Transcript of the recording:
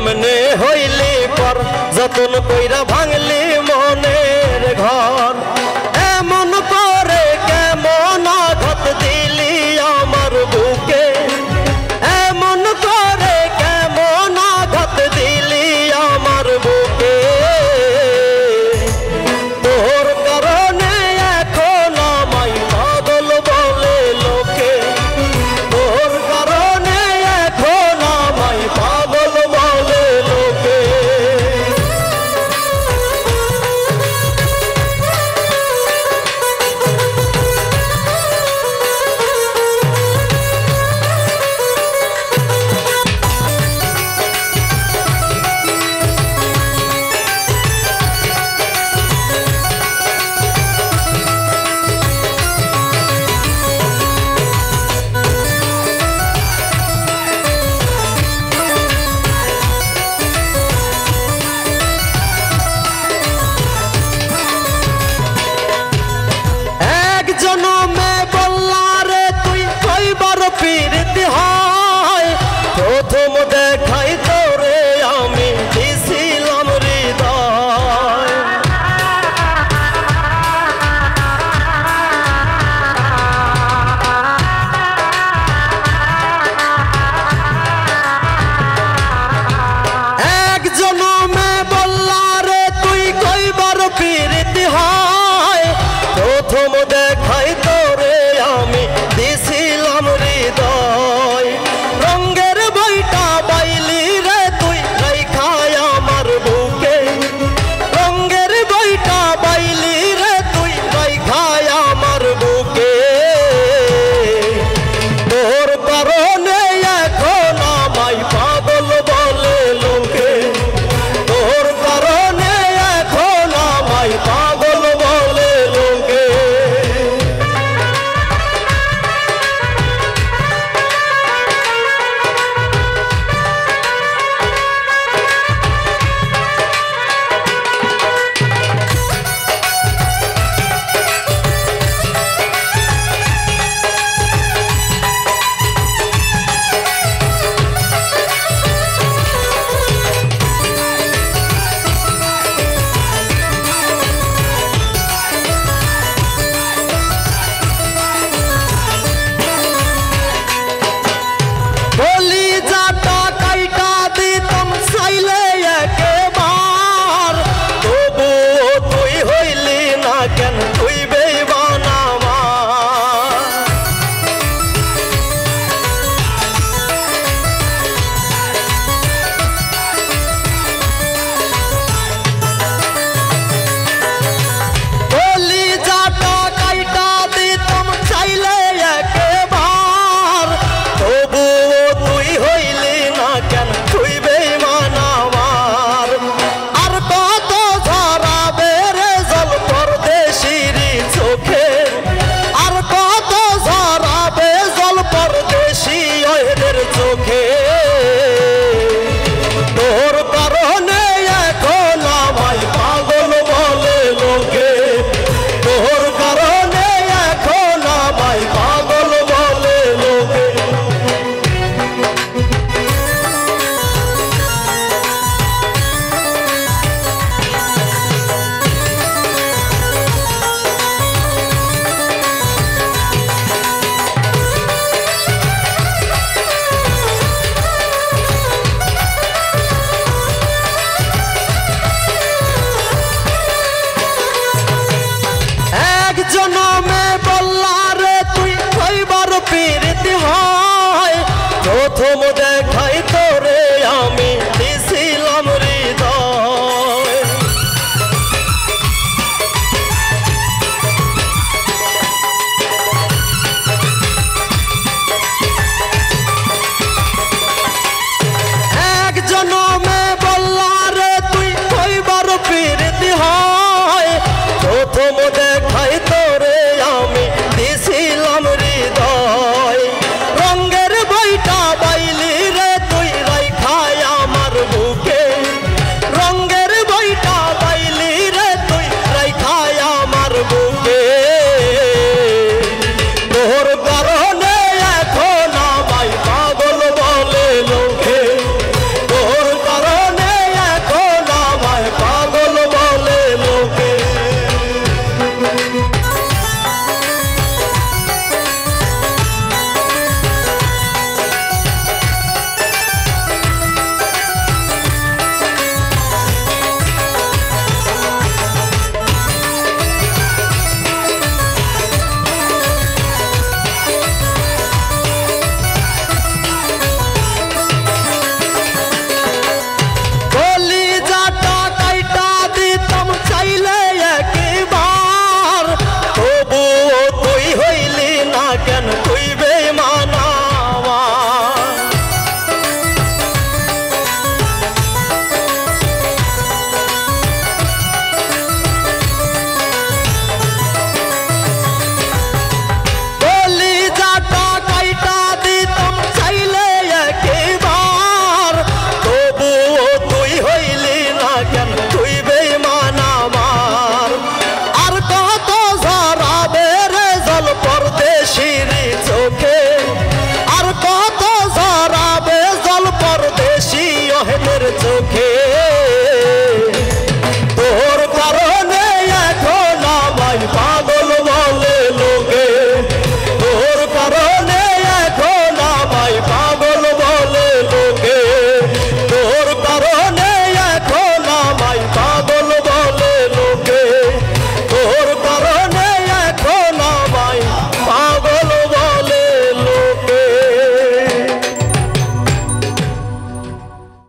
কেমনে হইলি পর যতন কইরা ভাঙলি মনের ঘর এমন করে কেমন আঘাত দিলি আমার বুকে এমন করে কেমন আঘাত দিলি আমার বুকে তোর কারণে এখন আমায় পাগল বলে লোকে তোর কারণে এখন আমায় পাগল বলে লোকে জনমে বললা রে তুই কইবার প্রীতি হয় প্রথম দেখাই তোরে আমি দিছিলাম হৃদয় এক জনমে বললা রে তুই কইবার প্রীতি হয় প্রথম দেখাই তোরে আমি দিছিলাম হৃদয় রঙের বইটা বাইলি রে তুই রাইখাই আমার বুকে রঙের বইটা বাইলি রে তুই রাইখাই আমার বুকে তোর কারণে এখন আমায় পাগল বলে লোকে তোর কারণে এখন আমায় পাগল বলে লোকে কলিজাটা কাইটা দিতাম চাইলে একেবার তবুও তুই হইলি না কেন তুই বেইমান আমার কলিজাটা কাইটা দিতাম চাইলে একেবার তবুও তুই হইলি না কেন তুই বেইমান আমার আর কত ঝরাবে রে জল পরদেশির চোখে আর কত ঝরাবে জল পরদেশি ওদের চোখে তোর কারণে এখন আমায় পাগল বলে লোকে তোর কারণে এখন আমায় পাগল বলে লোকে এক জনমে বললা রে তুই কইবার প্রীতি হয় প্রথম দেখাই তোরে আমি দিছিলাম হৃদয় এক জনমে বললা রে তুই কইবার প্রীতি হয় প্রথম দেখাই তোরে আমি দিছিলাম হৃদয়